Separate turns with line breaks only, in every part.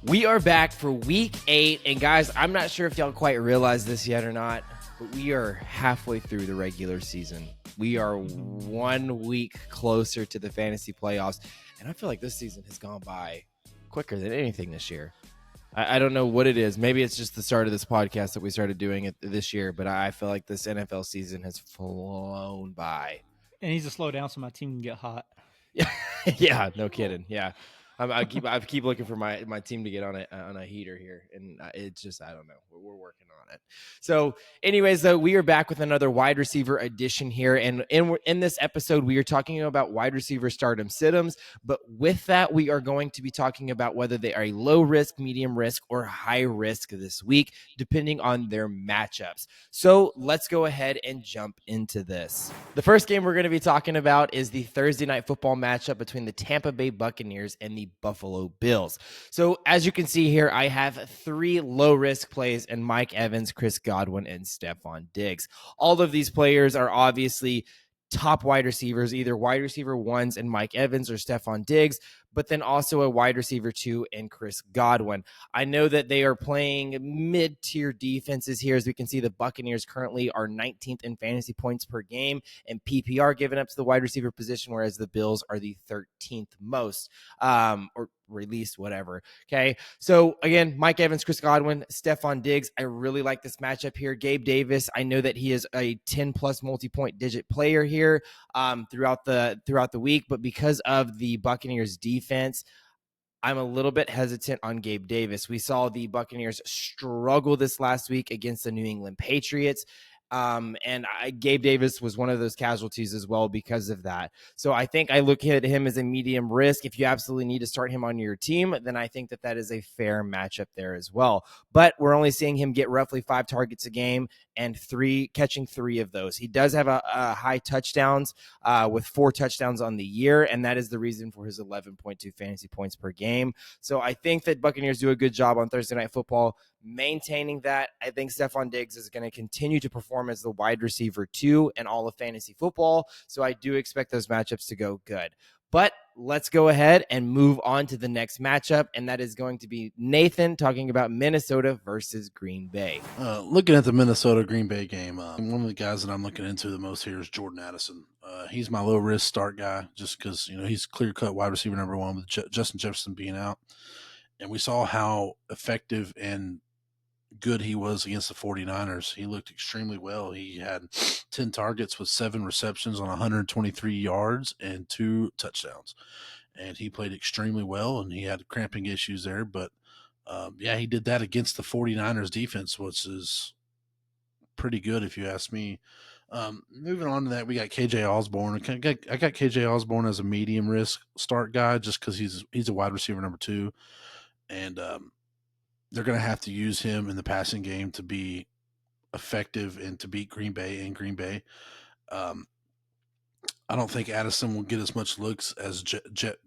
We are back for week 8, and guys, I'm not sure if y'all quite realize this yet or not, but we are halfway through the regular season. We are 1 week closer to the fantasy playoffs, and I feel like this season has gone by quicker than anything this year. I don't know what it is. Maybe it's just the start of this podcast that we started doing it this year, but I feel like this NFL season has flown by.
It needs to slow down so my team can get hot.
Yeah, no kidding. Yeah. I keep looking for my team to get on a heater here, and it's just I don't know. We're working on it. So, anyways, though, we are back with another wide receiver edition here, and in this episode, we are talking about wide receiver stardom situms. But with that, we are going to be talking about whether they are a low risk, medium risk, or high risk this week, depending on their matchups. So let's go ahead and jump into this. The first game we're going to be talking about is the Thursday night football matchup between the Tampa Bay Buccaneers and the Buffalo Bills. So as you can see here, I have 3 low-risk plays in Mike Evans, Chris Godwin, and Stefon Diggs. All of these players are obviously top wide receivers, either wide receiver 1s and Mike Evans or Stefon Diggs, but then also a wide receiver 2 and Chris Godwin. I know that they are playing mid-tier defenses here. As we can see, the Buccaneers currently are 19th in fantasy points per game and PPR given up to the wide receiver position, whereas the Bills are the 13th most, or released, whatever. Okay. So again, Mike Evans, Chris Godwin, Stefon Diggs. I really like this matchup here. Gabe Davis, I know that he is a 10 plus multi-point digit player here throughout the week, but because of the Buccaneers defense, I'm a little bit hesitant on Gabe Davis. We saw the Buccaneers struggle this last week against the New England Patriots. Gabe Davis was one of those casualties as well because of that. So I think I look at him as a medium risk. If you absolutely need to start him on your team, then I think that is a fair matchup there as well. But we're only seeing him get roughly 5 targets a game and catching 3 of those. He does have a high touchdowns with 4 touchdowns on the year, and that is the reason for his 11.2 fantasy points per game. So I think that Buccaneers do a good job on Thursday Night Football maintaining that. I think Stefon Diggs is going to continue to perform as the wide receiver 2 in all of fantasy football. So I do expect those matchups to go good. But let's go ahead and move on to the next matchup, and that is going to be Nathan talking about Minnesota versus Green Bay.
Looking at the Minnesota-Green Bay game, one of the guys that I'm looking into the most here is Jordan Addison. He's my low-risk start guy just because he's clear-cut wide receiver number 1 with Justin Jefferson being out. And we saw how effective and good he was against the 49ers. He looked extremely well. He had 10 targets with 7 receptions on 123 yards and 2 touchdowns. And he played extremely well, and he had cramping issues there. But, he did that against the 49ers defense, which is pretty good if you ask me. Moving on to that, we got KJ Osborne. I got KJ Osborne as a medium risk start guy just because he's a wide receiver number 2. And they're going to have to use him in the passing game to be effective and to beat Green Bay in Green Bay. I don't think Addison will get as much looks as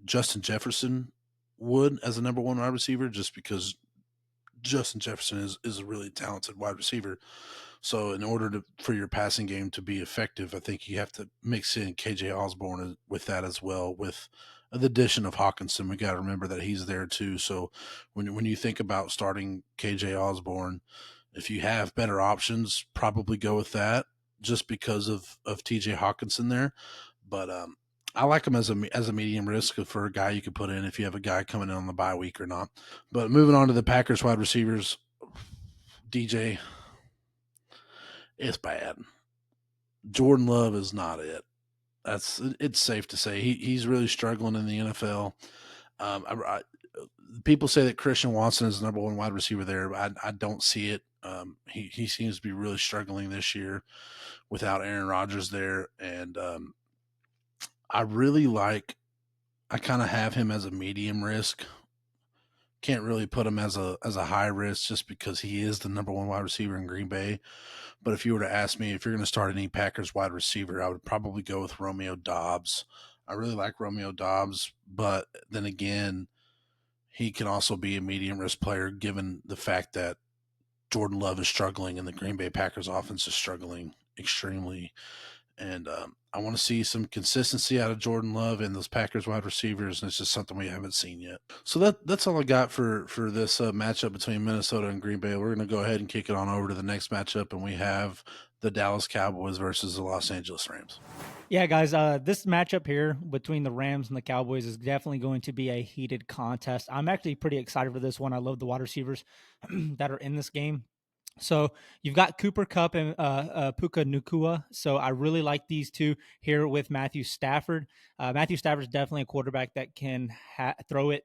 Justin Jefferson would as a number 1 wide receiver, just because Justin Jefferson is a really talented wide receiver. So in order for your passing game to be effective, I think you have to mix in KJ Osborne with that as well, with the addition of Hawkinson. We got to remember that he's there too. So when you think about starting KJ Osborne, if you have better options, probably go with that just because of TJ Hawkinson there. But I like him as a medium risk for a guy you could put in if you have a guy coming in on the bye week or not. But moving on to the Packers wide receivers, DJ, it's bad. Jordan Love is not it. It's safe to say he's really struggling in the NFL. People say that Christian Watson is the number 1 wide receiver there. I don't see it. He seems to be really struggling this year without Aaron Rodgers there, and I kind of have him as a medium risk. Can't really put him as a high risk just because he is the number 1 wide receiver in Green Bay. But if you were to ask me if you're going to start any Packers wide receiver, I would probably go with Romeo Doubs. I really like Romeo Doubs, but then again, he can also be a medium risk player given the fact that Jordan Love is struggling and the Green Bay Packers offense is struggling extremely. And I want to see some consistency out of Jordan Love and those Packers wide receivers, and it's just something we haven't seen yet. So that's all I got for this matchup between Minnesota and Green Bay. We're going to go ahead and kick it on over to the next matchup, and we have the Dallas Cowboys versus the Los Angeles Rams.
Yeah, guys, this matchup here between the Rams and the Cowboys is definitely going to be a heated contest. I'm actually pretty excited for this one. I love the wide receivers that are in this game. So you've got Cooper Kupp and Puka Nacua. So I really like these two here with Matthew Stafford. Matthew Stafford is definitely a quarterback that can throw it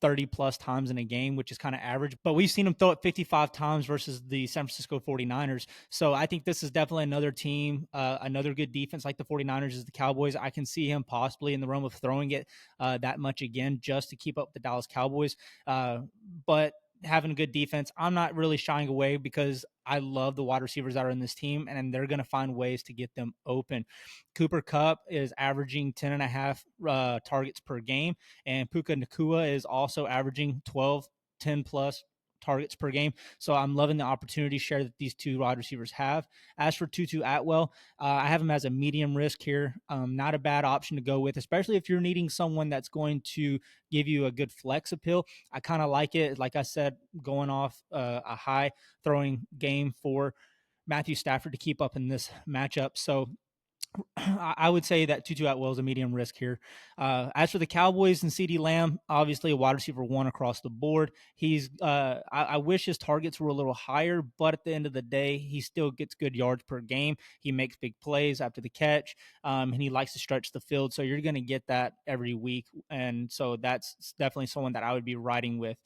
30 plus times in a game, which is kind of average, but we've seen him throw it 55 times versus the San Francisco 49ers. So I think this is definitely another team, another good defense like the 49ers is the Cowboys. I can see him possibly in the realm of throwing it that much again, just to keep up with the Dallas Cowboys. But having a good defense, I'm not really shying away because I love the wide receivers that are in this team, and they're going to find ways to get them open. Cooper Kupp is averaging 10.5 targets per game, and Puka Nacua is also averaging 12, 10 plus targets per game. So I'm loving the opportunity share that these two wide receivers have. As for Tutu Atwell, I have him as a medium risk here. Not a bad option to go with, especially if you're needing someone that's going to give you a good flex appeal. I kind of like it. Like I said, going off a high throwing game for Matthew Stafford to keep up in this matchup. So I would say that Tutu Atwell is a medium risk here. As for the Cowboys and CeeDee Lamb, obviously a wide receiver one across the board. He's I wish his targets were a little higher, but at the end of the day, he still gets good yards per game. He makes big plays after the catch, and he likes to stretch the field. So you're going to get that every week, and so that's definitely someone that I would be riding with.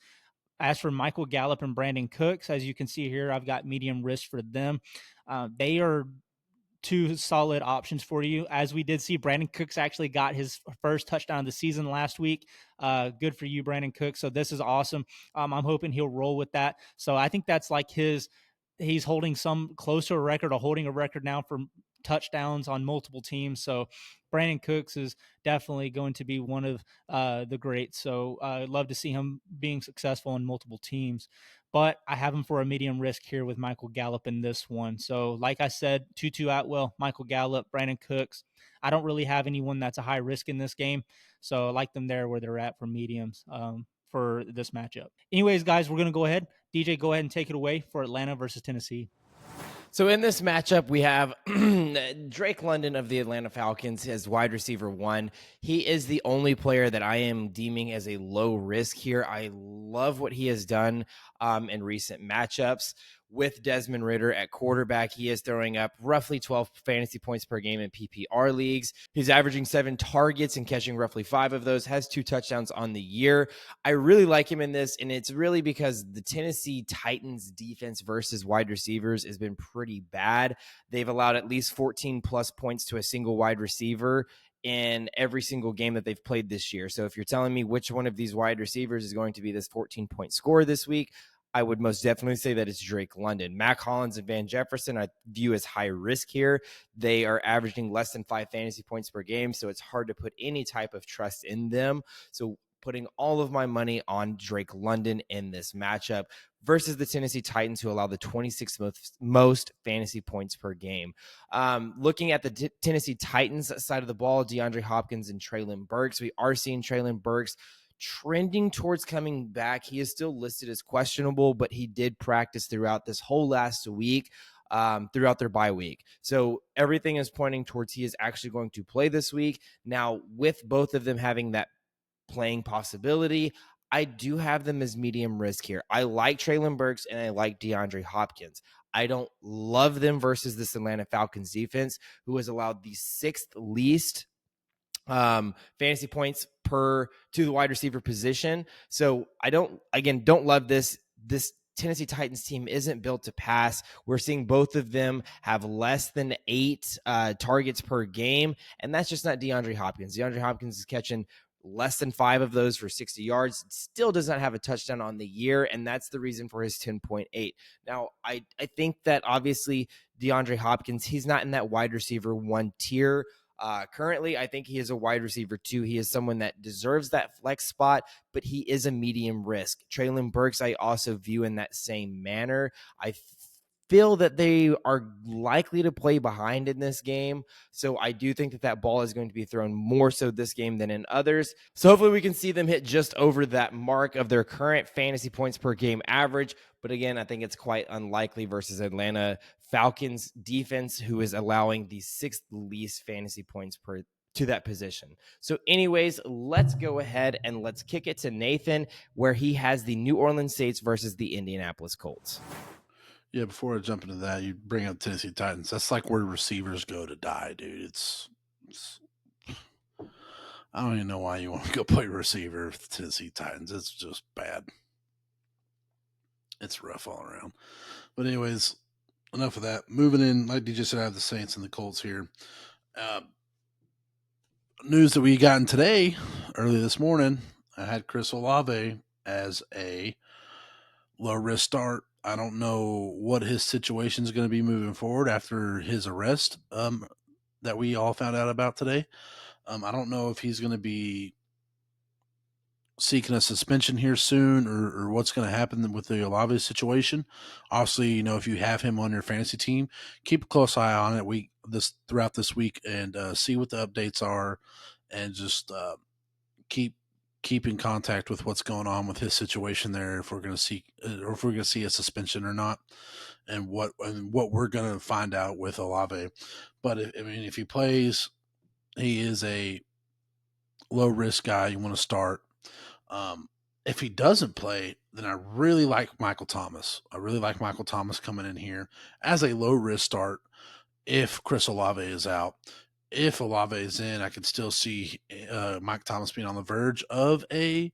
As for Michael Gallup and Brandon Cooks, as you can see here, I've got medium risk for them. They are two solid options for you. As we did see, Brandon Cooks actually got his first touchdown of the season last week. Good for you, Brandon Cooks. So this is awesome. I'm hoping he'll roll with that. So I think that's like he's holding some close to a record or holding a record now for touchdowns on multiple teams. So Brandon Cooks is definitely going to be one of the greats. So I'd love to see him being successful in multiple teams. But I have him for a medium risk here with Michael Gallup in this one. So like I said, Tutu Atwell, Michael Gallup, Brandon Cooks. I don't really have anyone that's a high risk in this game. So I like them there where they're at for mediums for this matchup. Anyways, guys, we're going to go ahead. DJ, go ahead and take it away for Atlanta versus Tennessee.
So in this matchup, we have Drake London of the Atlanta Falcons as wide receiver one. He is the only player that I am deeming as a low risk here. I love what he has done in recent matchups. With Desmond Ridder at quarterback, he is throwing up roughly 12 fantasy points per game in PPR leagues. He's averaging 7 targets and catching roughly 5 of those, has 2 touchdowns on the year. I really like him in this, and it's really because the Tennessee Titans defense versus wide receivers has been pretty bad. They've allowed at least 14 plus points to a single wide receiver in every single game that they've played this year. So if you're telling me which one of these wide receivers is going to be this 14-point scorer this week, I would most definitely say that it's Drake London. Mac Hollins and Van Jefferson I view as high risk here. They are averaging less than 5 fantasy points per game, so it's hard to put any type of trust in them. So putting all of my money on Drake London in this matchup versus the Tennessee Titans, who allow the 26th most fantasy points per game. Looking at the Tennessee Titans side of the ball, DeAndre Hopkins and Treylon Burks, we are seeing Treylon Burks trending towards coming back. He is still listed as questionable, but he did practice throughout this whole last week, throughout their bye week. So everything is pointing towards he is actually going to play this week. Now, with both of them having that playing possibility, I do have them as medium risk here. I like Treylon Burks and I like DeAndre Hopkins. I don't love them versus this Atlanta Falcons defense, who has allowed the 6th least fantasy points to the wide receiver position. So I don't love this Tennessee Titans team isn't built to pass. We're seeing both of them have less than 8 targets per game, and that's just not DeAndre Hopkins. DeAndre Hopkins is catching less than 5 of those for 60 yards, still does not have a touchdown on the year, and that's the reason for his 10.8. Now, I think that obviously DeAndre Hopkins, he's not in that wide receiver 1 tier. Currently, I think he is a wide receiver 2. He is someone that deserves that flex spot, but he is a medium risk. Treylon Burks, I also view in that same manner. I feel that they are likely to play behind in this game. So I do think that that ball is going to be thrown more so this game than in others. So hopefully we can see them hit just over that mark of their current fantasy points per game average. But again, I think it's quite unlikely versus Atlanta Falcons defense, who is allowing the 6th least fantasy points per to that position. So anyways, let's go ahead and let's kick it to Nathan, where he has the New Orleans Saints versus the Indianapolis Colts.
Yeah, before I jump into that, you bring up Tennessee Titans. That's like where receivers go to die, dude. It's I don't even know why you want to go play receiver with the Tennessee Titans. It's just bad. It's rough all around. But anyways, enough of that. Moving in, like DJ said, I have the Saints and the Colts here. News that we gotten today, early this morning, I had Chris Olave as a low risk start. I don't know what his situation is going to be moving forward after his arrest that we all found out about today. I don't know if he's going to be seeking a suspension here soon or what's going to happen with the Olave situation. Obviously, you know, if you have him on your fantasy team, keep a close eye on it throughout this week and see what the updates are and just keep in contact with what's going on with his situation there, if we're going to see or if we're going to see a suspension or not, and what we're going to find out with Olave. But if he plays, he is a low risk guy you want to start. If he doesn't play, then I really like Michael Thomas. I really like Michael Thomas coming in here as a low risk start if Chris Olave is out. If Olave is in, I can still see Mike Thomas being on the verge of a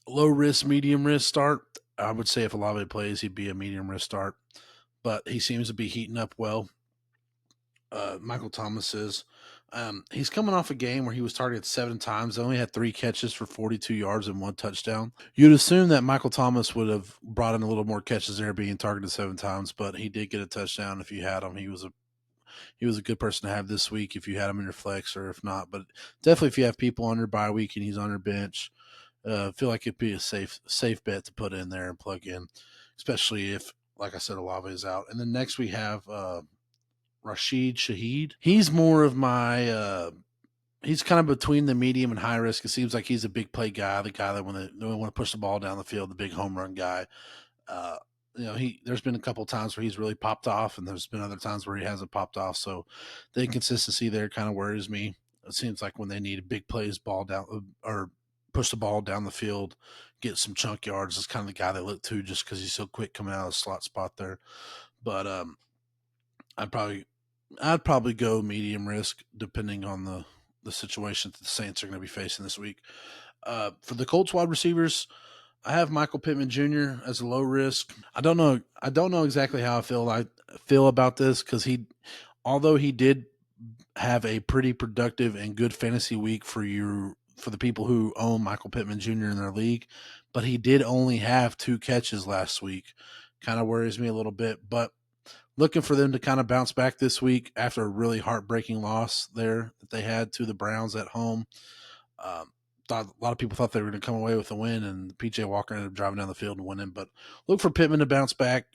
low risk, medium risk start. I would say if Olave plays, he'd be a medium risk start, but he seems to be heating up well. Michael Thomas is. He's coming off a game where he was targeted 7 times, only had 3 catches for 42 yards and 1 touchdown. You'd assume that Michael Thomas would have brought in a little more catches there, being targeted 7 times, but he did get a touchdown. If you had him, he was a good person to have this week if you had him in your flex, or if not. But definitely if you have people on your bye week and he's on your bench, feel like it'd be a safe bet to put in there and plug in, especially if, like I said, Olave is out. And then next we have Rashid Shaheed. He's more of my he's kind of between the medium and high risk. It seems like he's a big play guy, the guy that when they want to push the ball down the field, the big home run guy. There's been a couple of times where he's really popped off, and there's been other times where he hasn't popped off. So the inconsistency there kind of worries me. It seems like when they need big plays, ball down or push the ball down the field, get some chunk yards, is kind of the guy they look to just because he's so quick coming out of the slot spot there. But I'd probably go medium risk depending on the situation that the Saints are going to be facing this week. For the Colts wide receivers, I have Michael Pittman Jr. as a low risk. I don't know exactly how I feel about this, because although he did have a pretty productive and good fantasy week for the people who own Michael Pittman Jr. in their league, but he did only have 2 catches last week. Kind of worries me a little bit, but looking for them to kind of bounce back this week after a really heartbreaking loss there that they had to the Browns at home. A lot of people thought they were going to come away with a win, and PJ Walker ended up driving down the field and winning. But look for Pittman to bounce back.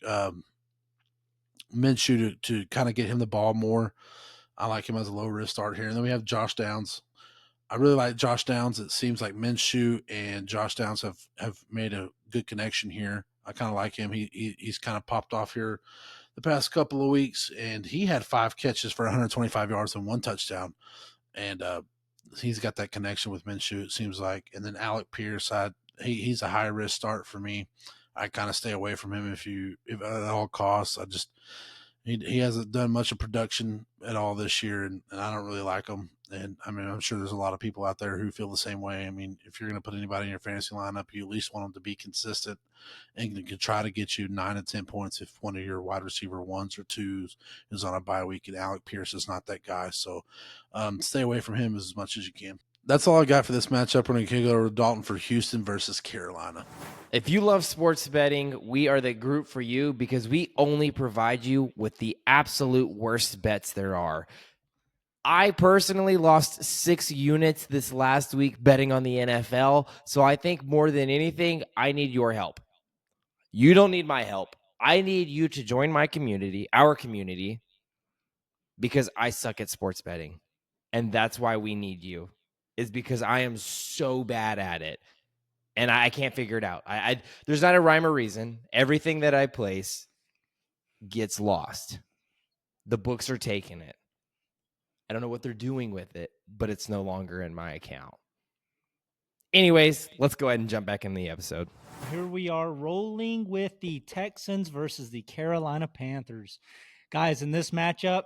Minshew to kind of get him the ball more. I like him as a low risk start here. And then we have Josh Downs. I really like Josh Downs. It seems like Minshew and Josh Downs have made a good connection here. I kind of like him. He's kind of popped off here the past couple of weeks, and he had 5 catches for 125 yards and 1 touchdown. And he's got that connection with Minshew, it seems like. And then Alec Pierce, he's a high risk start for me. I kind of stay away from him if at all costs. He hasn't done much of production at all this year, and I don't really like him. And I mean, I'm sure there's a lot of people out there who feel the same way. I mean, if you're going to put anybody in your fantasy lineup, you at least want them to be consistent and can try to get you 9 to 10 points if one of your wide receiver 1s or 2s is on a bye week, and Alec Pierce is not that guy. So stay away from him as much as you can. That's all I got for this matchup. We're going to go over to Dalton for Houston versus Carolina.
If you love sports betting, we are the group for you, because we only provide you with the absolute worst bets there are. I personally lost 6 units this last week betting on the NFL, so I think more than anything, I need your help. You don't need my help. I need you to join my community, our community, because I suck at sports betting. And that's why we need you, is because I am so bad at it. And I can't figure it out. There's not a rhyme or reason. Everything that I place gets lost. The books are taking it. I don't know what they're doing with it, but it's no longer in my account. Anyways, let's go ahead and jump back in the episode.
Here we are rolling with the Texans versus the Carolina Panthers. Guys, in this matchup,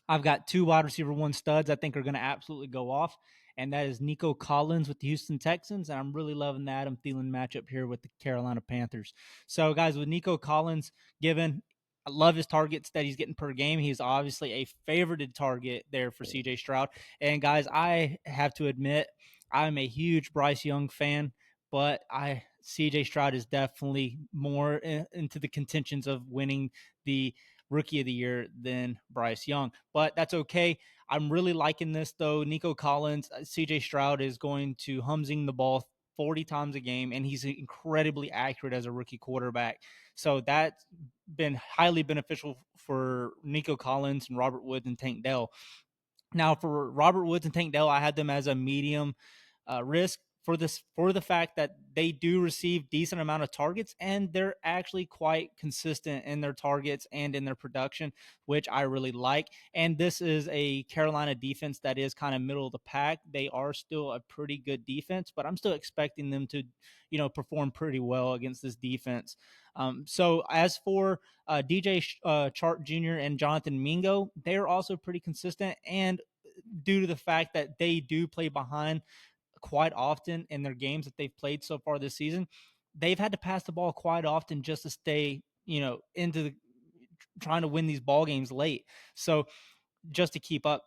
I've got two wide receiver one studs I think are going to absolutely go off, and that is Nico Collins with the Houston Texans, and I'm really loving the Adam Thielen matchup here with the Carolina Panthers. So, guys, with Nico Collins given, I love his targets that he's getting per game. He's obviously a favorited target there for CJ Stroud. And, guys, I have to admit, I'm a huge Bryce Young fan, but CJ Stroud is definitely more into the contentions of winning the Rookie of the Year than Bryce Young, but that's okay. I'm really liking this though. Nico Collins, CJ Stroud is going to humzing the ball 40 times a game, and he's incredibly accurate as a rookie quarterback. So that's been highly beneficial for Nico Collins and Robert Woods and Tank Dell. Now, for Robert Woods and Tank Dell, I had them as a medium risk for the fact that they do receive decent amount of targets, and they're actually quite consistent in their targets and in their production, which I really like. And this is a Carolina defense that is kind of middle of the pack. They are still a pretty good defense, but I'm still expecting them to, perform pretty well against this defense. So as for DJ Chark Jr. and Jonathan Mingo, they're also pretty consistent, and due to the fact that they do play behind quite often in their games that they've played so far this season, they've had to pass the ball quite often just to stay, into trying to win these ball games late. So just to keep up,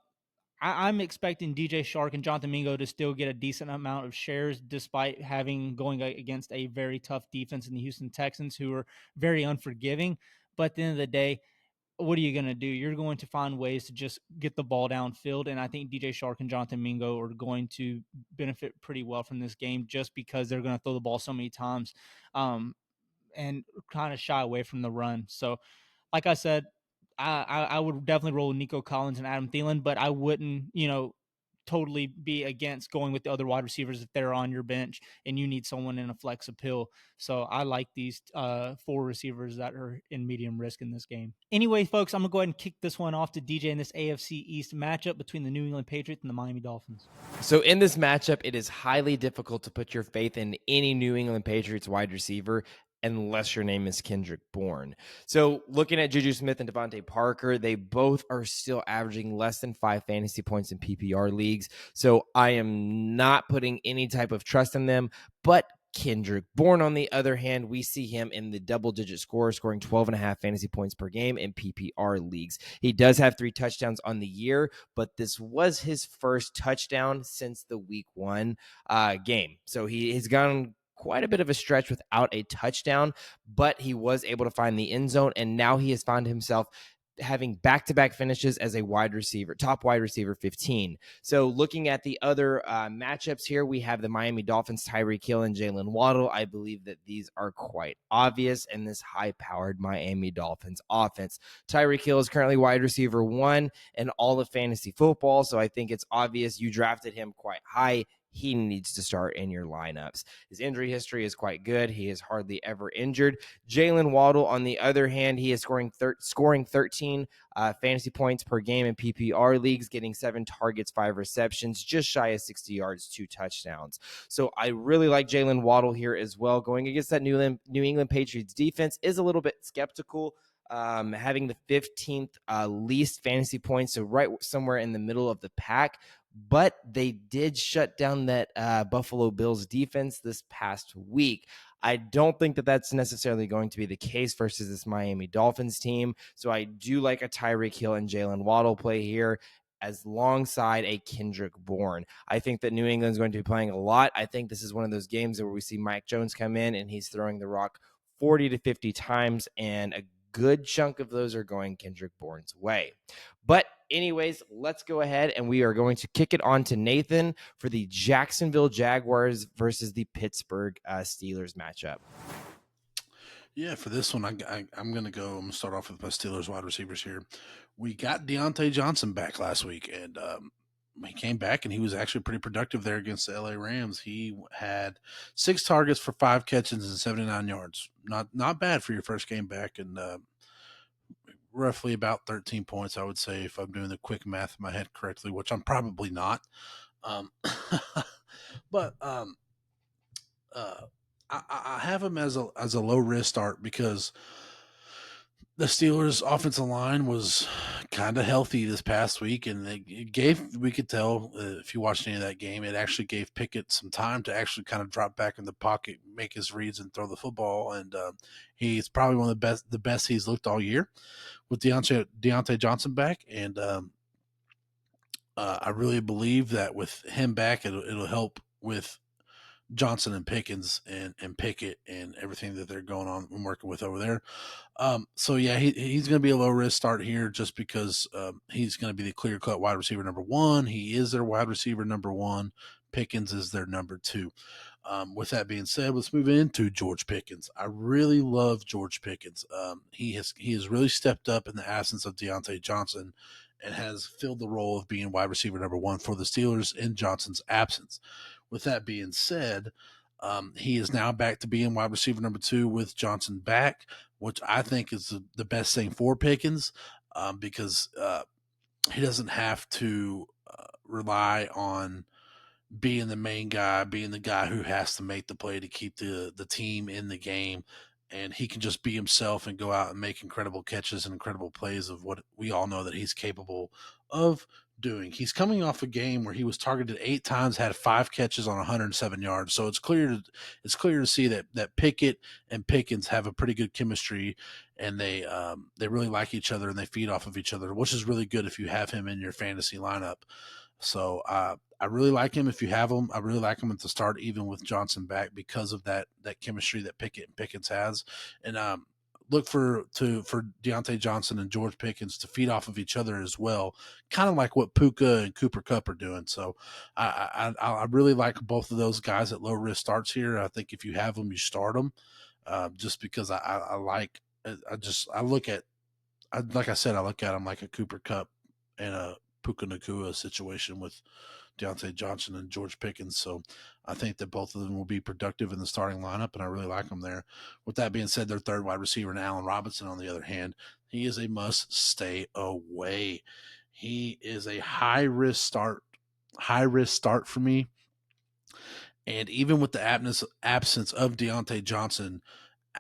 I'm expecting DJ Chark and Jonathan Mingo to still get a decent amount of shares despite going against a very tough defense in the Houston Texans, who are very unforgiving. But at the end of the day, what are you going to do? You're going to find ways to just get the ball downfield. And I think DJ Chark and Jonathan Mingo are going to benefit pretty well from this game just because they're going to throw the ball so many times and kind of shy away from the run. So, like I said, I would definitely roll Nico Collins and Adam Thielen, but I wouldn't, totally be against going with the other wide receivers if they're on your bench and you need someone in a flex appeal. So I like these four receivers that are in medium risk in this game. Anyway, folks, I'm going to go ahead and kick this one off to DJ in this AFC East matchup between the New England Patriots and the Miami Dolphins.
So in this matchup, it is highly difficult to put your faith in any New England Patriots wide receiver unless your name is Kendrick Bourne. So looking at Juju Smith and Devontae Parker, they both are still averaging less than 5 fantasy points in PPR leagues. So I am not putting any type of trust in them, but Kendrick Bourne, on the other hand, we see him in the double-digit score, scoring 12.5 fantasy points per game in PPR leagues. He does have 3 touchdowns on the year, but this was his first touchdown since the Week 1 game. So he has gone quite a bit of a stretch without a touchdown, but he was able to find the end zone, and now he has found himself having back-to-back finishes as a wide receiver, top wide receiver 15. So looking at the other matchups here, we have the Miami Dolphins, Tyreek Hill and Jalen Waddle. I believe that these are quite obvious in this high-powered Miami Dolphins offense. Tyreek Hill is currently wide receiver 1 in all of fantasy football, so I think it's obvious you drafted him quite high. He needs to start in your lineups. His injury history is quite good. He is hardly ever injured. Jalen Waddle, on the other hand, he is scoring 13 fantasy points per game in PPR leagues, getting 7 targets, 5 receptions, just shy of 60 yards, 2 touchdowns. So I really like Jalen Waddle here as well. Going against that New England Patriots defense is a little bit skeptical. Having the 15th least fantasy points, so right somewhere in the middle of the pack. But they did shut down that Buffalo Bills defense this past week. I don't think that that's necessarily going to be the case versus this Miami Dolphins team. So I do like a Tyreek Hill and Jalen Waddle play here as alongside a Kendrick Bourne. I think that New England is going to be playing a lot. I think this is one of those games where we see Mike Jones come in and he's throwing the rock 40 to 50 times, and a good chunk of those are going Kendrick Bourne's way. But anyways, let's go ahead and we are going to kick it on to Nathan for the Jacksonville Jaguars versus the Pittsburgh Steelers matchup.
Yeah, for this one, I'm going to go. I'm going to start off with my Steelers wide receivers here. We got Deontay Johnson back last week, and he came back and he was actually pretty productive there against the LA Rams. He had 6 targets for 5 catches and 79 yards. Not bad for your first game back, and roughly about 13 points, I would say, if I'm doing the quick math in my head correctly, which I'm probably not. Um, but uh, I have him as a low risk start because the Steelers' offensive line was kind of healthy this past week, and it gave, we could tell if you watched any of that game, it actually gave Pickett some time to actually kind of drop back in the pocket, make his reads, and throw the football. And he's probably one of the best he's looked all year with Deontay Johnson back. And I really believe that with him back, it'll help with Johnson and Pickens and Pickett and everything that they're going on and working with over there. So yeah, he's going to be a low risk start here just because he's going to be the clear cut wide receiver number one. He is their wide receiver number one. Pickens is their number two. With that being said, let's move into George Pickens. I really love George Pickens. He has really stepped up in the absence of Deontay Johnson and has filled the role of being wide receiver number one for the Steelers in Johnson's absence. With that being said, he is now back to being wide receiver number two with Johnson back, which I think is the best thing for Pickens because he doesn't have to rely on being the main guy, being the guy who has to make the play to keep the team in the game. And he can just be himself and go out and make incredible catches and incredible plays of what we all know that he's capable of doing. He's coming off a game where he was targeted 8 times, had 5 catches on 107 yards. So it's clear to see that Pickett and Pickens have a pretty good chemistry, and they really like each other and they feed off of each other, which is really good if you have him in your fantasy lineup. So I really like him if you have him. I really like him at the start, even with Johnson back, because of that chemistry that Pickett and Pickens has. And look for Deontay Johnson and George Pickens to feed off of each other as well, kind of like what Puka and Cooper Kupp are doing. So I really like both of those guys at low risk starts here. I think if you have them, you start them, just because I like. I look at, like I said, I look at them like a Cooper Kupp and a Puka Nakua situation with Deontay Johnson and George Pickens. So I think that both of them will be productive in the starting lineup, and I really like them there. With that being said, their third wide receiver, and Allen Robinson, on the other hand, he is a must stay away. He is a high risk start for me. And even with the absence of Deontay Johnson,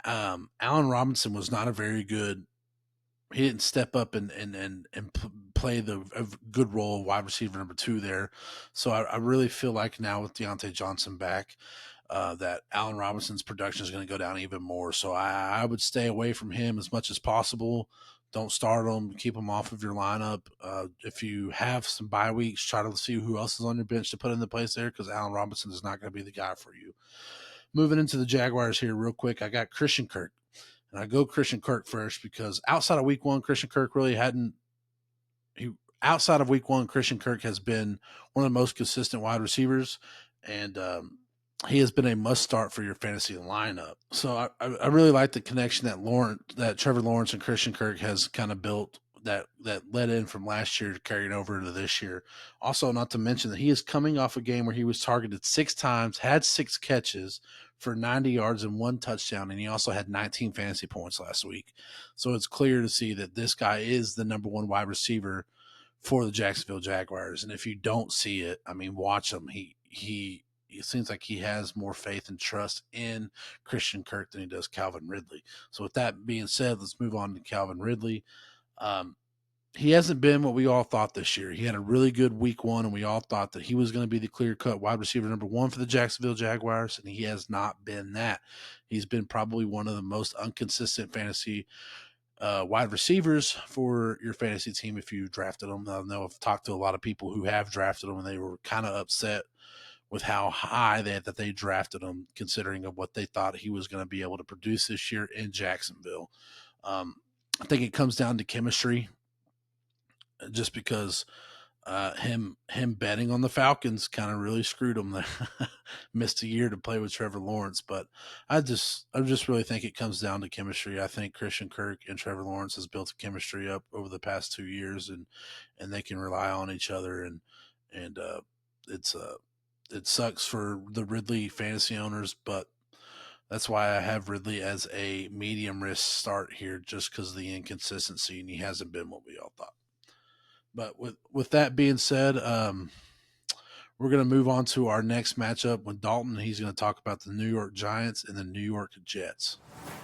Allen Robinson was not a very good. He didn't step up and play a good role of wide receiver number two there. So I really feel like now with Deontay Johnson back, that Allen Robinson's production is going to go down even more. So I would stay away from him as much as possible. Don't start him. Keep him off of your lineup. If you have some bye weeks, try to see who else is on your bench to put in the place there, because Allen Robinson is not going to be the guy for you. Moving into the Jaguars here real quick, I got Christian Kirk. And I go Christian Kirk first because outside of week one, Christian Kirk has been one of the most consistent wide receivers, and he has been a must start for your fantasy lineup. So I really like the connection that Trevor Lawrence and Christian Kirk has kind of built, that led in from last year carrying over into this year. Also, not to mention that he is coming off a game where he was targeted 6 times, had 6 catches for 90 yards and 1 touchdown, and he also had 19 fantasy points last week. So it's clear to see that this guy is the number one wide receiver for the Jacksonville Jaguars. And if you don't see it, I mean, watch him. He it seems like he has more faith and trust in Christian Kirk than he does Calvin Ridley. So with that being said, let's move on to Calvin Ridley. He hasn't been what we all thought this year. He had a really good week one, and we all thought that he was going to be the clear-cut wide receiver number one for the Jacksonville Jaguars, and he has not been that. He's been probably one of the most inconsistent fantasy wide receivers for your fantasy team if you drafted him. I know I've talked to a lot of people who have drafted him, and they were kind of upset with how high that they drafted him, considering of what they thought he was going to be able to produce this year in Jacksonville. I think it comes down to chemistry, just because Him betting on the Falcons kind of really screwed him there. Missed a year to play with Trevor Lawrence, but I just really think it comes down to chemistry. I think Christian Kirk and Trevor Lawrence has built a chemistry up over the past 2 years, and they can rely on each other. And it's it sucks for the Ridley fantasy owners, but that's why I have Ridley as a medium risk start here, just because of the inconsistency, and he hasn't been what we all thought. But with that being said, we're going to move on to our next matchup with Dalton. He's going to talk about the New York Giants and the New York Jets.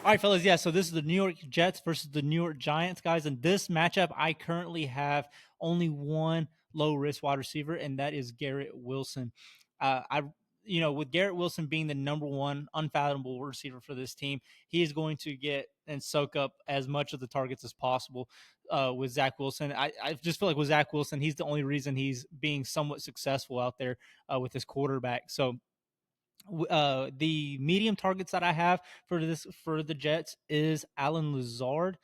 All right, fellas. Yeah, so this is the New York Jets versus the New York Giants, guys. In this matchup, I currently have only one low risk wide receiver, and that is Garrett Wilson. With Garrett Wilson being the number one unfathomable receiver for this team, he is going to get and soak up as much of the targets as possible. With Zach Wilson, I just feel like with Zach Wilson, he's the only reason he's being somewhat successful out there with his quarterback. So the medium targets that I have for the Jets is Alan Lazard.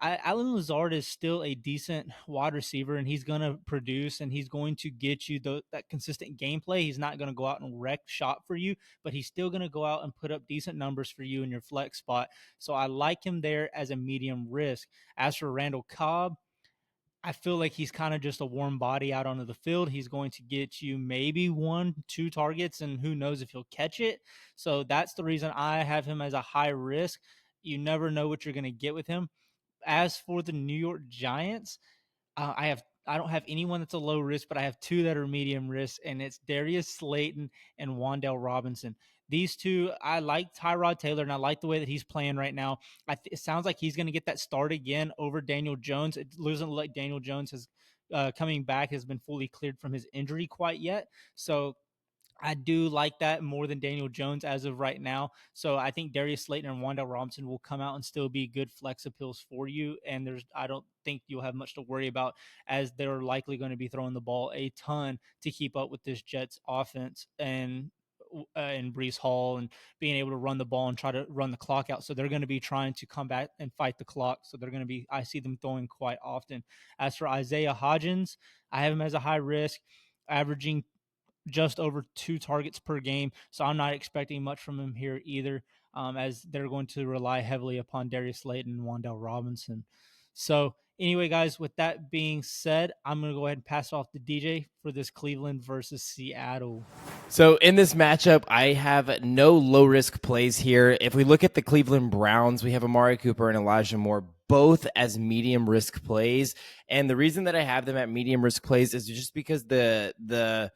Alan Lazard is still a decent wide receiver, and he's going to produce, and he's going to get you that consistent gameplay. He's not going to go out and wreck shop for you, but he's still going to go out and put up decent numbers for you in your flex spot. So I like him there as a medium risk. As for Randall Cobb, I feel like he's kind of just a warm body out onto the field. He's going to get you maybe 1-2 targets, and who knows if he'll catch it. So that's the reason I have him as a high risk. You never know what you're going to get with him. As for the New York Giants, I don't have anyone that's a low risk, but I have two that are medium risk, and it's Darius Slayton and Wan'Dale Robinson. These two, I like Tyrod Taylor, and I like the way that he's playing right now. It sounds like he's going to get that start again over Daniel Jones. It doesn't look like Daniel Jones has coming back has been fully cleared from his injury quite yet. So I do like that more than Daniel Jones as of right now. So I think Darius Slayton and Wan'Dale Robinson will come out and still be good flex appeals for you. And I don't think you'll have much to worry about, as they're likely going to be throwing the ball a ton to keep up with this Jets offense and Brees Hall and being able to run the ball and try to run the clock out. So they're going to be trying to come back and fight the clock. So I see them throwing quite often. As for Isaiah Hodgins, I have him as a high risk, averaging just over 2 targets per game. So I'm not expecting much from him here either, as they're going to rely heavily upon Darius Slayton and Wan'Dale Robinson. So anyway, guys, with that being said, I'm going to go ahead and pass it off to DJ for this Cleveland versus Seattle.
So in this matchup, I have no low risk plays here. If we look at the Cleveland Browns, we have Amari Cooper and Elijah Moore, both as medium risk plays. And the reason that I have them at medium risk plays is just because the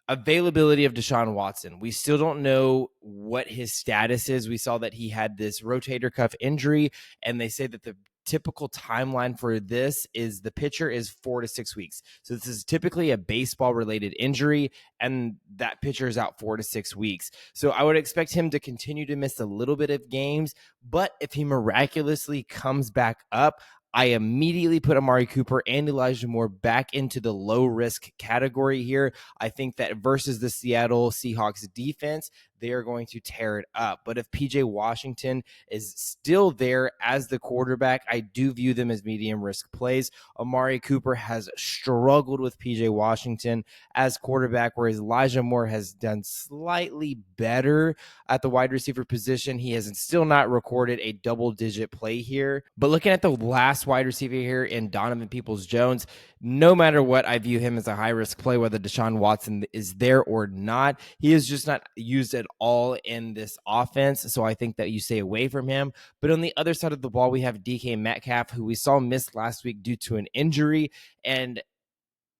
availability of Deshaun Watson. We still don't know what his status is. We saw that he had this rotator cuff injury, and they say that the typical timeline for this is the pitcher is 4 to 6 weeks. So this is typically a baseball related injury, and that pitcher is out 4 to 6 weeks. So I would expect him to continue to miss a little bit of games, but if he miraculously comes back up, I immediately put Amari Cooper and Elijah Moore back into the low risk category here. I think that versus the Seattle Seahawks defense, they are going to tear it up. But if PJ Washington is still there as the quarterback, I do view them as medium risk plays. Amari Cooper has struggled with PJ Washington as quarterback, whereas Elijah Moore has done slightly better at the wide receiver position. He has still not recorded a double-digit play here. But looking at the last wide receiver here in Donovan Peoples-Jones, no matter what, I view him as a high-risk play, whether Deshaun Watson is there or not. He is just not used at all in this offense, so I think that you stay away from him. But on the other side of the ball, we have DK Metcalf, who we saw miss last week due to an injury, and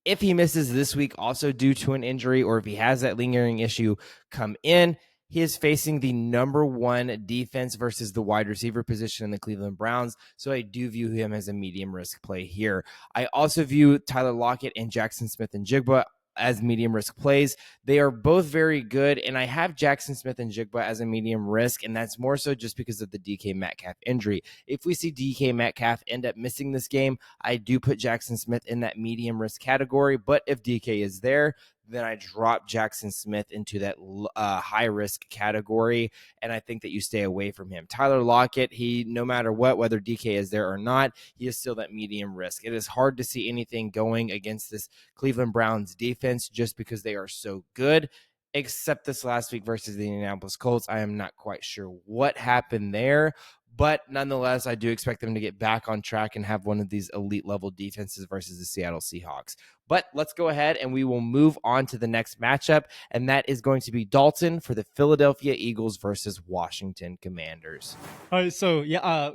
if he misses this week also due to an injury, or if he has that lingering issue come in, he is facing the number one defense versus the wide receiver position in the Cleveland Browns, so I do view him as a medium risk play here. I also view Tyler Lockett and Jackson Smith-Njigba as medium risk plays. They are both very good, and I have Jackson Smith-Njigba as a medium risk, and that's more so just because of the DK Metcalf injury. If we see DK Metcalf end up missing this game, I do put Jackson Smith in that medium risk category, but if DK is there, then I drop Jackson Smith into that high risk category, and I think that you stay away from him. Tyler Lockett, he, no matter what, whether DK is there or not, he is still that medium risk. It is hard to see anything going against this Cleveland Browns defense just because they are so good, except this last week versus the Indianapolis Colts. I am not quite sure what happened there, but nonetheless, I do expect them to get back on track and have one of these elite level defenses versus the Seattle Seahawks. But let's go ahead and we will move on to the next matchup, and that is going to be Dalton for the Philadelphia Eagles versus Washington Commanders.
All right, so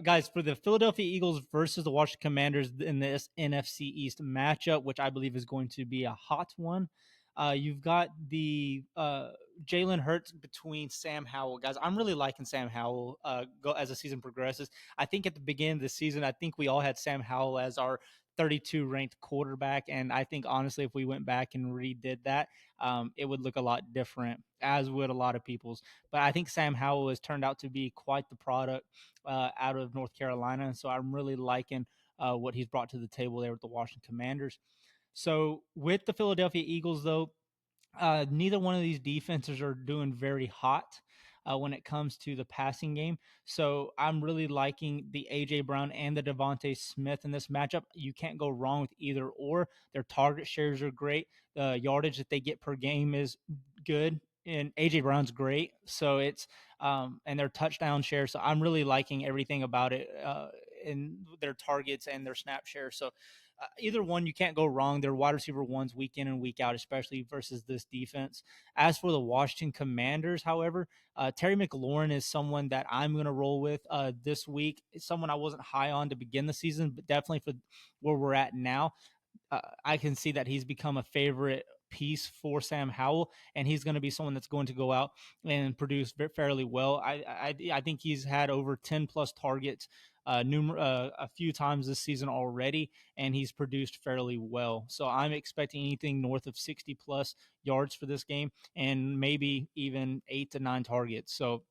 guys, for the Philadelphia Eagles versus the Washington Commanders in this NFC East matchup, which I believe is going to be a hot one, you've got the Jalen Hurts between Sam Howell. Guys, I'm really liking Sam Howell go as the season progresses. I think at the beginning of the season, I think we all had Sam Howell as our 32 ranked quarterback. And I think honestly, if we went back and redid that, it would look a lot different, as would a lot of people's. But I think Sam Howell has turned out to be quite the product out of North Carolina. So I'm really liking what he's brought to the table there with the Washington Commanders. So with the Philadelphia Eagles, though, neither one of these defenses are doing very hot when it comes to the passing game. So I'm really liking the AJ Brown and the Devontae Smith in this matchup. You can't go wrong with either or. Their target shares are great. The yardage that they get per game is good. And AJ Brown's great. So it's and their touchdown share. So I'm really liking everything about it in their targets and their snap share. So either one, you can't go wrong. They're wide receiver ones week in and week out, especially versus this defense. As for the Washington Commanders, however, Terry McLaurin is someone that I'm going to roll with this week. It's someone I wasn't high on to begin the season, but definitely for where we're at now, I can see that he's become a favorite piece for Sam Howell, and he's going to be someone that's going to go out and produce fairly well. I think he's had over 10 plus targets a few times this season already, and he's produced fairly well. So I'm expecting anything north of 60 plus yards for this game, and maybe even 8 to 9 targets. So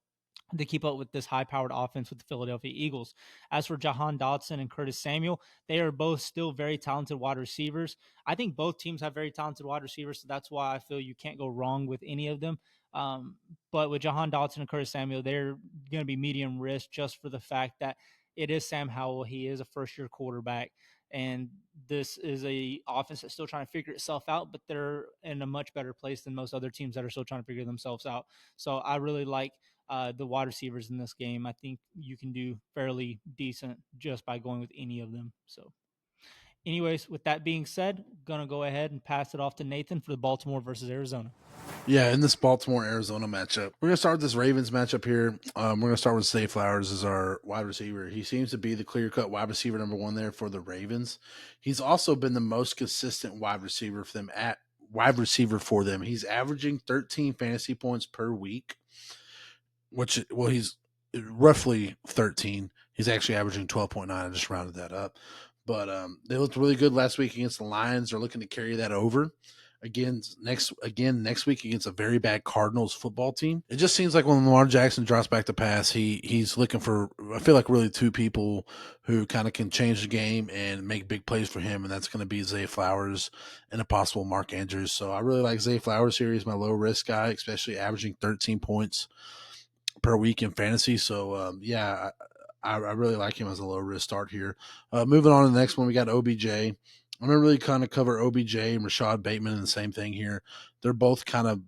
to keep up with this high-powered offense with the Philadelphia Eagles. As for Jahan Dotson and Curtis Samuel, they are both still very talented wide receivers. I think both teams have very talented wide receivers, so that's why I feel you can't go wrong with any of them. But with Jahan Dotson and Curtis Samuel, they're going to be medium risk just for the fact that it is Sam Howell. He is a first-year quarterback, and this is a offense that's still trying to figure itself out, but they're in a much better place than most other teams that are still trying to figure themselves out. So I really like the wide receivers in this game. I think you can do fairly decent just by going with any of them. So anyways, with that being said, going to go ahead and pass it off to Nathan for the Baltimore versus Arizona.
Yeah, in this Baltimore-Arizona matchup, we're going to start with this Ravens matchup here. We're going to start with Zay Flowers as our wide receiver. He seems to be the clear-cut wide receiver number one there for the Ravens. He's also been the most consistent wide receiver for them. He's averaging 13 fantasy points per week, which, well, he's roughly 13. He's actually averaging 12.9. I just rounded that up. But they looked really good last week against the Lions. They're looking to carry that over. Again, next week against a very bad Cardinals football team. It just seems like when Lamar Jackson drops back to pass, he's looking for, I feel like, really two people who kind of can change the game and make big plays for him, and that's going to be Zay Flowers and a possible Mark Andrews. So I really like Zay Flowers here. He's my low risk guy, especially averaging 13 points per week in fantasy. So I really like him as a low risk start here. Moving on to the next one, we got OBJ. I'm going to really kind of cover OBJ and Rashad Bateman in the same thing here. They're both kind of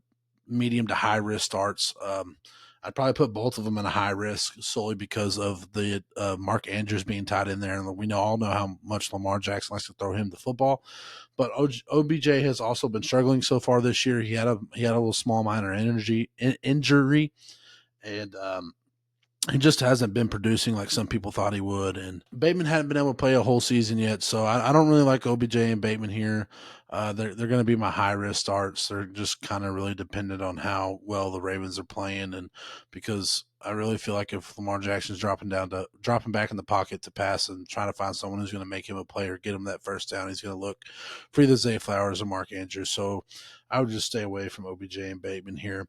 medium to high risk starts. I'd probably put both of them in a high risk solely because of the Mark Andrews being tied in there. And we all know how much Lamar Jackson likes to throw him the football. But OBJ has also been struggling so far this year. He had a little small minor injury, and he just hasn't been producing like some people thought he would. And Bateman hadn't been able to play a whole season yet, so I don't really like OBJ and Bateman here. They're going to be my high risk starts. They're just kind of really dependent on how well the Ravens are playing, and because I really feel like if Lamar Jackson's dropping back in the pocket to pass and trying to find someone who's going to make him a play or get him that first down, he's going to look for either Zay Flowers or Mark Andrews. So I would just stay away from OBJ and Bateman here.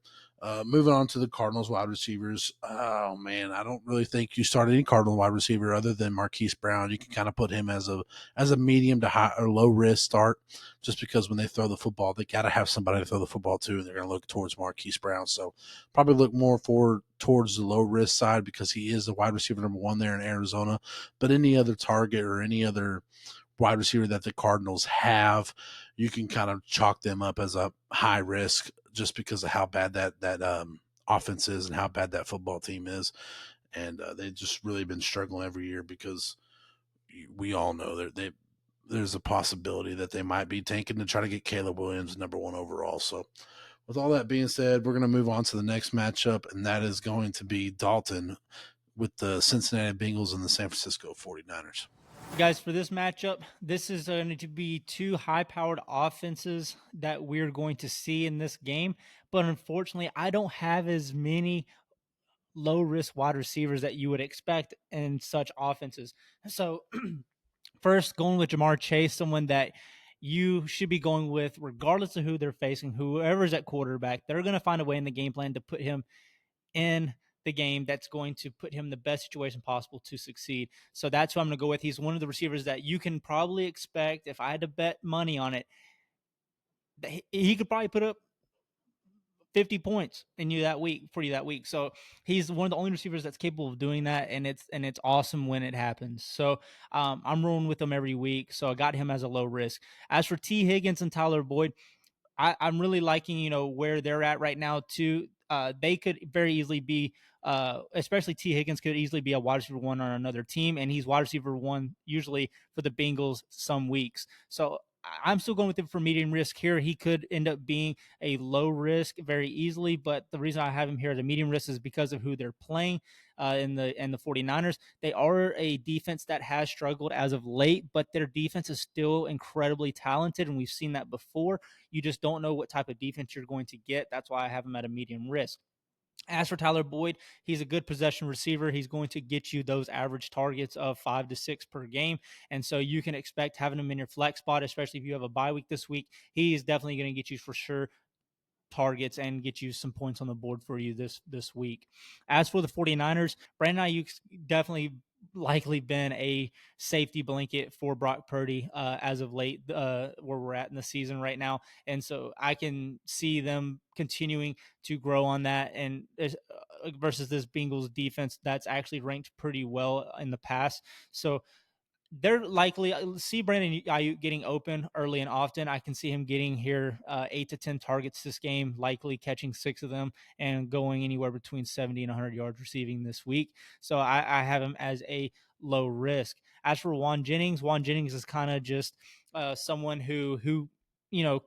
Moving on to the Cardinals wide receivers. Oh man, I don't really think you start any Cardinal wide receiver other than Marquise Brown. You can kind of put him as a medium to high or low risk start, just because when they throw the football, they got to have somebody to throw the football to, and they're going to look towards Marquise Brown. So probably look more towards the low risk side because he is the wide receiver number 1 there in Arizona. But any other target or any other wide receiver that the Cardinals have, you can kind of chalk them up as a high risk just because of how bad that offense is and how bad that football team is. And they've just really been struggling every year because we all know there's a possibility that they might be tanking to try to get Caleb Williams number 1 overall. So with all that being said, we're going to move on to the next matchup, and that is going to be Dalton with the Cincinnati Bengals and the San Francisco 49ers.
Guys, for this matchup, this is going to be 2 high-powered offenses that we're going to see in this game. But unfortunately, I don't have as many low-risk wide receivers that you would expect in such offenses. So first, going with Jamar Chase, someone that you should be going with regardless of who they're facing, whoever's at quarterback. They're going to find a way in the game plan to put him in the game that's going to put him in the best situation possible to succeed. So that's who I'm going to go with. He's one of the receivers that you can probably expect, if I had to bet money on it, that he could probably put up 50 points for you that week. So he's one of the only receivers that's capable of doing that, and it's awesome when it happens. So I'm rolling with him every week. So I got him as a low risk. As for T. Higgins and Tyler Boyd, I'm really liking, where they're at right now too. They could very easily be, especially T. Higgins could easily be a wide receiver 1 on another team, and he's wide receiver 1 usually for the Bengals some weeks. So I'm still going with him for medium risk here. He could end up being a low risk very easily, but the reason I have him here as a medium risk is because of who they're playing in the 49ers. They are a defense that has struggled as of late, but their defense is still incredibly talented, and we've seen that before. You just don't know what type of defense you're going to get. That's why I have him at a medium risk. As for Tyler Boyd, he's a good possession receiver. He's going to get you those average targets of 5 to 6 per game. And so you can expect having him in your flex spot, especially if you have a bye week this week. He is definitely going to get you for sure targets and get you some points on the board for you this week. As for the 49ers, Brandon Ayuk's definitely likely been a safety blanket for Brock Purdy as of late, where we're at in the season right now. And so I can see them continuing to grow on that, and versus this Bengals defense that's actually ranked pretty well in the past. So they're likely see Brandon Ayuk getting open early and often. I can see him getting here 8 to 10 targets this game, likely catching 6 of them and going anywhere between 70 and 100 yards receiving this week. So I have him as a low risk. As for Juan Jennings is kind of just someone who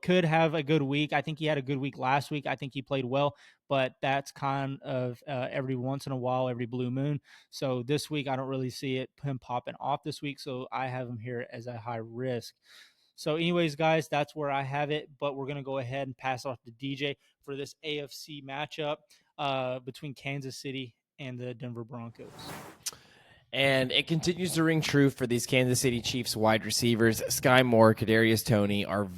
could have a good week. I think he had a good week last week. I think he played well, but that's kind of every once in a while, every blue moon. So this week, I don't really see him popping off this week. So I have him here as a high risk. So anyways, guys, that's where I have it. But we're going to go ahead and pass off to DJ for this AFC matchup between Kansas City and the Denver Broncos.
And it continues to ring true for these Kansas City Chiefs wide receivers. Sky Moore, Kadarius Toney are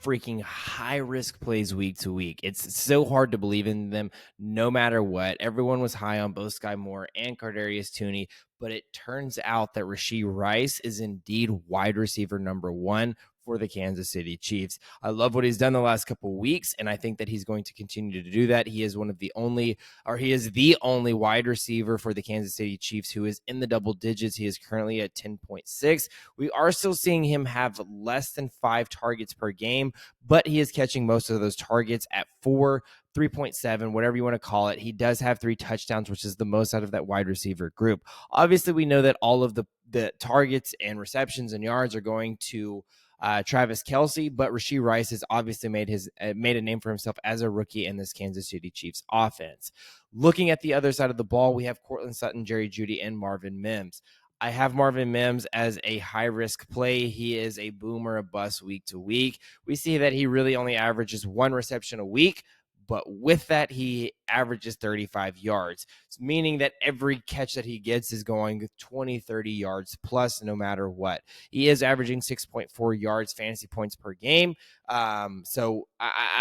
freaking high-risk plays week to week. It's so hard to believe in them no matter what. Everyone was high on both Sky Moore and Kadarius Toney, but it turns out that Rashee Rice is indeed wide receiver number 1 for the Kansas City Chiefs. I love what he's done the last couple of weeks, and I think that he's going to continue to do that. He is he is the only wide receiver for the Kansas City Chiefs who is in the double digits. He is currently at 10.6. We are still seeing him have less than 5 targets per game, but he is catching most of those targets at 4, 3.7, whatever you want to call it. He does have 3 touchdowns, which is the most out of that wide receiver group. Obviously, we know that all of the targets and receptions and yards are going to Travis Kelce, but Rashee Rice has obviously made a name for himself as a rookie in this Kansas City Chiefs offense. Looking at the other side of the ball, we have Courtland Sutton, Jerry Jeudy, and Marvin Mims. I have Marvin Mims as a high-risk play. He is a boomer, a bust week to week. We see that he really only averages 1 reception a week, but with that, he averages 35 yards, meaning that every catch that he gets is going 20, 30 yards plus no matter what. He is averaging 6.4 yards fantasy points per game. So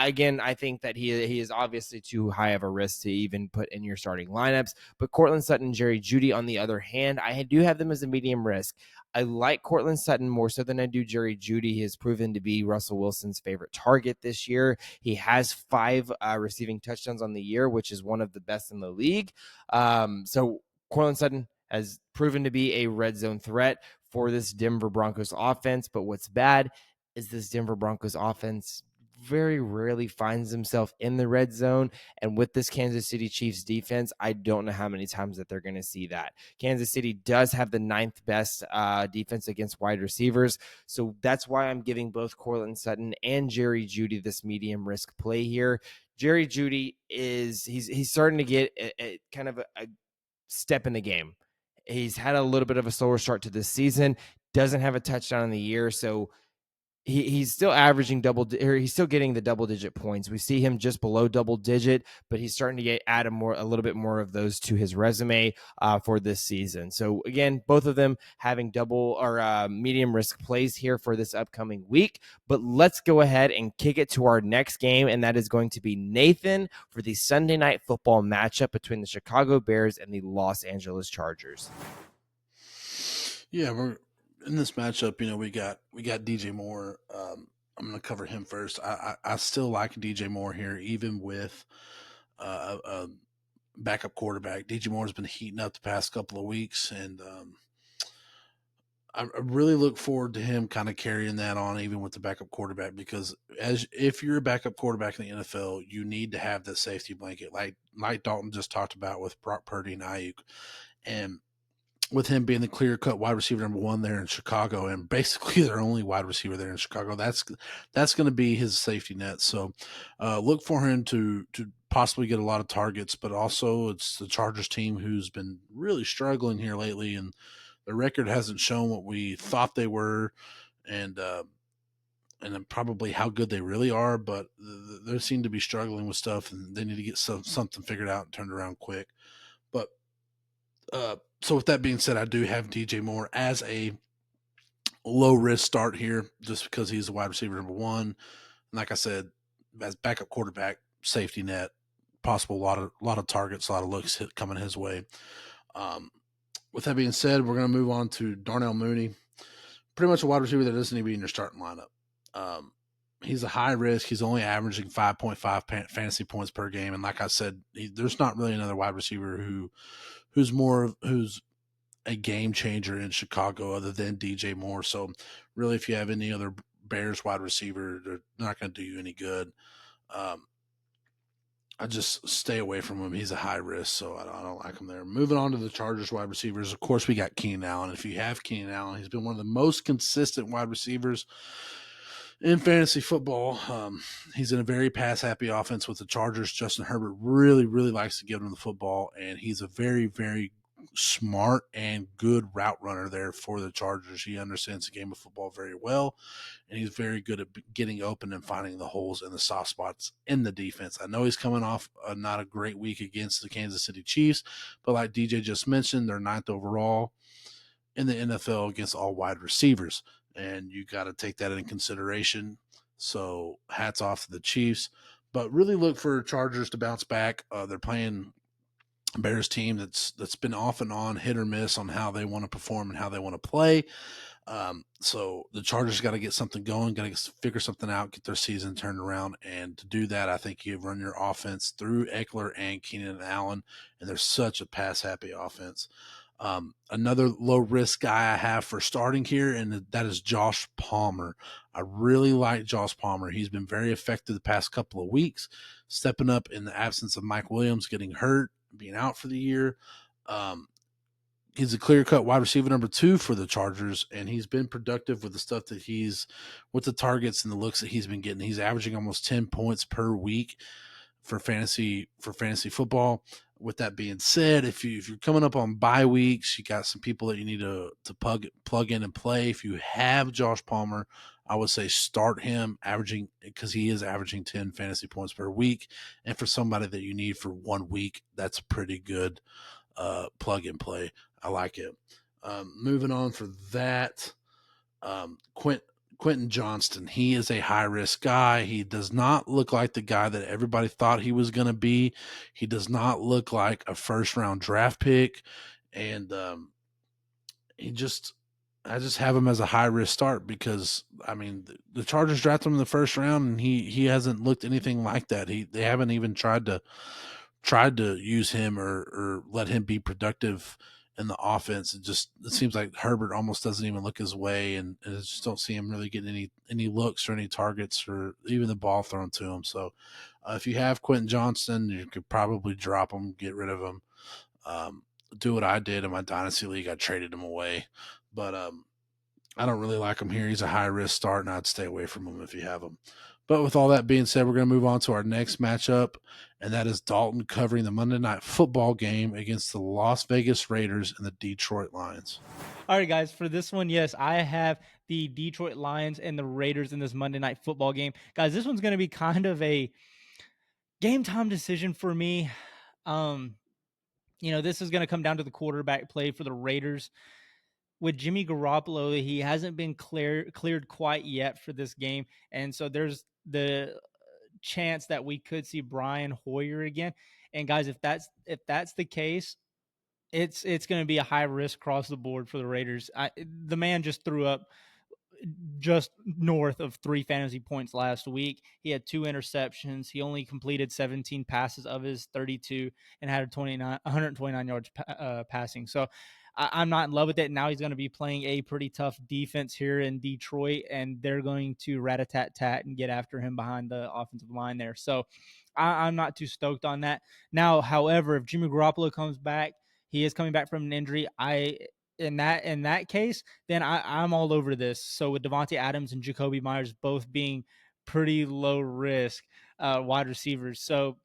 again, I think that he is obviously too high of a risk to even put in your starting lineups. But Cortland Sutton and Jerry Jeudy, on the other hand, I do have them as a medium risk. I like Cortland Sutton more so than I do Jerry Jeudy. He has proven to be Russell Wilson's favorite target this year. He has 5 receiving touchdowns on the year, which is one of the best in the league. So Cortland Sutton has proven to be a red zone threat for this Denver Broncos offense. But what's bad is this Denver Broncos offense very rarely finds himself in the red zone. And with this Kansas City Chiefs defense, I don't know how many times that they're going to see that. Kansas City does have the 9th best defense against wide receivers. So that's why I'm giving both Cortland Sutton and Jerry Jeudy this medium risk play here. Jerry Jeudy he's starting to get a kind of a step in the game. He's had a little bit of a slower start to this season, doesn't have a touchdown in the year. So he's still averaging he's still getting the double-digit points. We see him just below double-digit, but he's starting to add a little bit more of those to his resume for this season. So again, both of them having double or medium risk plays here for this upcoming week. But let's go ahead and kick it to our next game, and that is going to be Nathan for the Sunday Night Football matchup between the Chicago Bears and the Los Angeles Chargers.
Yeah, we're in this matchup. We got DJ Moore. I'm going to cover him first. I still like DJ Moore here, even with a backup quarterback. DJ Moore has been heating up the past couple of weeks, and I really look forward to him kind of carrying that on, even with the backup quarterback. Because if you're a backup quarterback in the NFL, you need to have the safety blanket, like Dalton just talked about with Brock Purdy and Ayuk, and with him being the clear-cut wide receiver number 1 there in Chicago, and basically their only wide receiver there in Chicago, that's going to be his safety net. So look for him to possibly get a lot of targets, but also it's the Chargers team who's been really struggling here lately, and the record hasn't shown what we thought they were, and then probably how good they really are, but they seem to be struggling with stuff, and they need to get something figured out and turned around quick. But so with that being said, I do have DJ Moore as a low risk start here, just because he's a wide receiver number 1. And like I said, as backup quarterback, safety net, possible a lot of targets, a lot of looks coming his way. With that being said, we're going to move on to Darnell Mooney, pretty much a wide receiver that doesn't need to be in your starting lineup. He's a high risk. He's only averaging 5.5 fantasy points per game. And like I said, there's not really another wide receiver who's a game changer in Chicago other than DJ Moore. So really, if you have any other Bears wide receiver, they're not going to do you any good. I just stay away from him. He's a high risk, so I don't like him there. Moving on to the Chargers wide receivers, of course, we got Keenan Allen. If you have Keenan Allen, he's been one of the most consistent wide receivers in fantasy football. He's in a very pass-happy offense with the Chargers. Justin Herbert really, really likes to give him the football, and he's a very, very smart and good route runner there for the Chargers. He understands the game of football very well, and he's very good at getting open and finding the holes and the soft spots in the defense. I know he's coming off not a great week against the Kansas City Chiefs, but like DJ just mentioned, they're 9th overall in the NFL against all wide receivers, and you got to take that into consideration. So hats off to the Chiefs, but really look for Chargers to bounce back. They're playing Bears team that's been off and on, hit or miss on how they want to perform and how they want to play. So the Chargers got to get something going, got to figure something out, get their season turned around. And to do that, I think you run your offense through Eckler and Keenan Allen, and they're such a pass-happy offense. Another low-risk guy I have for starting here, and that is Josh Palmer. I really like Josh Palmer. He's been very effective the past couple of weeks, stepping up in the absence of Mike Williams getting hurt, being out for the year. He's a clear-cut wide receiver number 2 for the Chargers, and he's been productive with the stuff that with the targets and the looks that he's been getting. He's averaging almost 10 points per week for fantasy football. With that being said, if you're coming up on bye weeks, you got some people that you need to plug in and play. If you have Josh Palmer, I would say start him averaging, because he is averaging 10 fantasy points per week. And for somebody that you need for 1 week, that's pretty good plug and play. I like it. Moving on for that, Quentin Johnston. He is a high risk guy. He does not look like the guy that everybody thought he was going to be. He does not look like a first round draft pick. And I just have him as a high risk start because I mean the Chargers drafted him in the first round and he hasn't looked anything like that. They haven't even tried to use him or let him be productive in the offense. It seems like Herbert almost doesn't even look his way, and I just don't see him really getting any looks or any targets or even the ball thrown to him. So if you have Quentin Johnston, you could probably drop him, get rid of him. Do what I did in my dynasty league. I traded him away, but I don't really like him here. He's a high risk start, and I'd stay away from him if you have him. But with all that being said, we're going to move on to our next matchup, and that is Dalton covering the Monday Night Football game against the Las Vegas Raiders and the Detroit Lions.
All right, guys, for this one, yes, I have the Detroit Lions and the Raiders in this Monday Night Football game. Guys, this one's going to be kind of a game time decision for me. This is going to come down to the quarterback play for the Raiders. With Jimmy Garoppolo, he hasn't been cleared quite yet for this game, and so there's the chance that we could see Brian Hoyer again. And guys, if that's the case, it's going to be a high risk across the board for the Raiders. The man just threw up just north of 3 fantasy points last week. He had 2 interceptions. He only completed 17 passes of his 32 and had 129 yards passing. So I'm not in love with it. Now he's going to be playing a pretty tough defense here in Detroit, and they're going to rat-a-tat-tat and get after him behind the offensive line there. So I'm not too stoked on that. Now, however, if Jimmy Garoppolo comes back, he is coming back from an injury. In that case, then I'm all over this. So with Davante Adams and Jacoby Myers both being pretty low risk wide receivers. So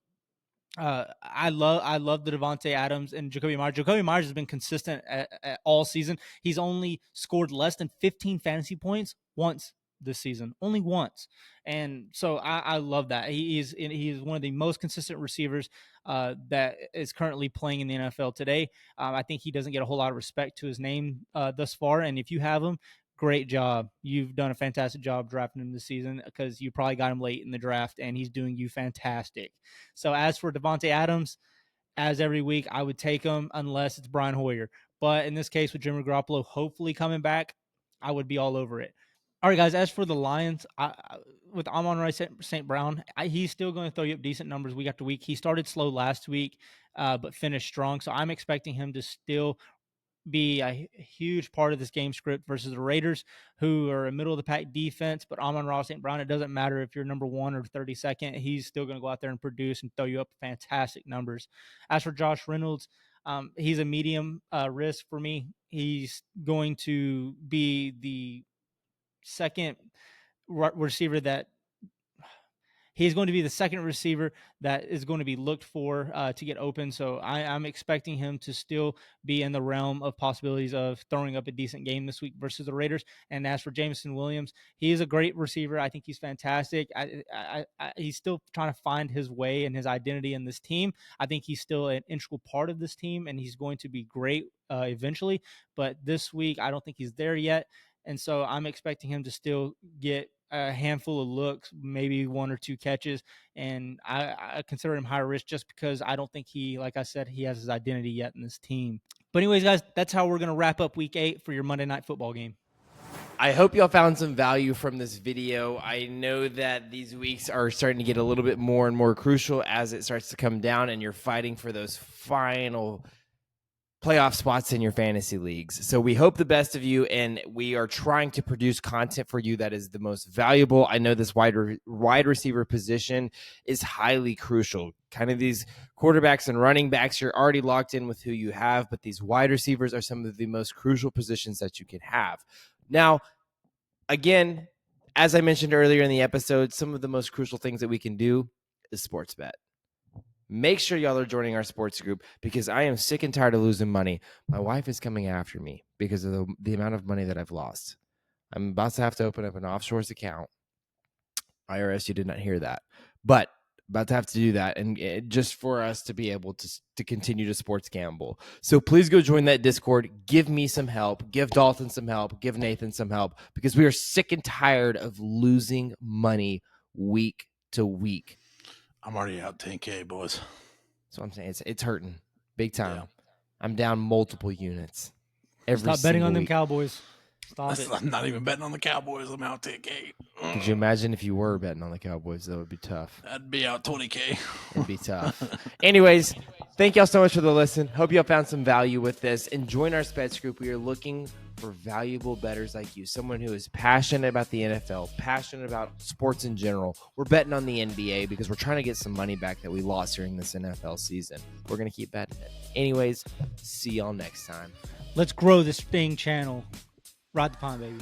I love the Davante Adams and Jacoby Myers. Jacoby Myers has been consistent at all season. He's only scored less than 15 fantasy points once this season, only once. And so I love that. He is one of the most consistent receivers that is currently playing in the NFL today. I think he doesn't get a whole lot of respect to his name thus far. And if you have him, great job. You've done a fantastic job drafting him this season because you probably got him late in the draft and he's doing you fantastic. So as for Davante Adams, as every week, I would take him unless it's Brian Hoyer. But in this case, with Jimmy Garoppolo hopefully coming back, I would be all over it. All right, guys, as for the Lions, with Amon-Ra St. Brown, he's still going to throw you up decent numbers week after week. He started slow last week, but finished strong. So I'm expecting him to still be a huge part of this game script versus the Raiders, who are a middle-of-the-pack defense. But Amon-Ra St. Brown, it doesn't matter if you're number 1 or 32nd. He's still going to go out there and produce and throw you up fantastic numbers. As for Josh Reynolds, he's a medium risk for me. He's going to be the second receiver that he's going to be the second receiver that is going to be looked for to get open. So I'm expecting him to still be in the realm of possibilities of throwing up a decent game this week versus the Raiders. And as for Jameson Williams, he is a great receiver. I think he's fantastic. He's still trying to find his way and his identity in this team. I think he's still an integral part of this team, and he's going to be great eventually. But this week, I don't think he's there yet. And so I'm expecting him to still get a handful of looks, maybe 1 or 2 catches. And I consider him high risk just because I don't think like I said, he has his identity yet in this team. But anyways, guys, that's how we're going to wrap up week 8 for your Monday Night Football game.
I hope y'all found some value from this video. I know that these weeks are starting to get a little bit more and more crucial as it starts to come down and you're fighting for those final playoff spots in your fantasy leagues. So we hope the best of you, and we are trying to produce content for you that is the most valuable. I know this wide receiver position is highly crucial. Kind of these quarterbacks and running backs, you're already locked in with who you have, but these wide receivers are some of the most crucial positions that you can have. Now, again, as I mentioned earlier in the episode, some of the most crucial things that we can do is sports bet. Make sure y'all are joining our sports group because I am sick and tired of losing money. My wife is coming after me because of the amount of money that I've lost. I'm about to have to open up an offshores account. IRS, you did not hear that, but about to have to do that, and just for us to be able to continue to sports gamble. So please go join that Discord. Give me some help. Give Dalton some help. Give Nathan some help, because we are sick and tired of losing money week to week.
I'm already out 10K, boys.
So I'm saying it's hurting big time.
Yeah.
I'm down multiple units.
Stop betting on them
week.
Cowboys. Stop it.
I'm not even betting on the Cowboys. I'm out 10K.
Could you imagine if you were betting on the Cowboys? That would be tough.
I'd be out 20K.
It'd be tough. Anyways, thank y'all so much for the listen. Hope y'all found some value with this. And join our Spets group. We are looking for valuable bettors like you, someone who is passionate about the NFL, passionate about sports in general. We're betting on the NBA because we're trying to get some money back that we lost during this NFL season. We're going to keep betting it. Anyways, see y'all next time.
Let's grow this Sting channel. Ride the pond, baby.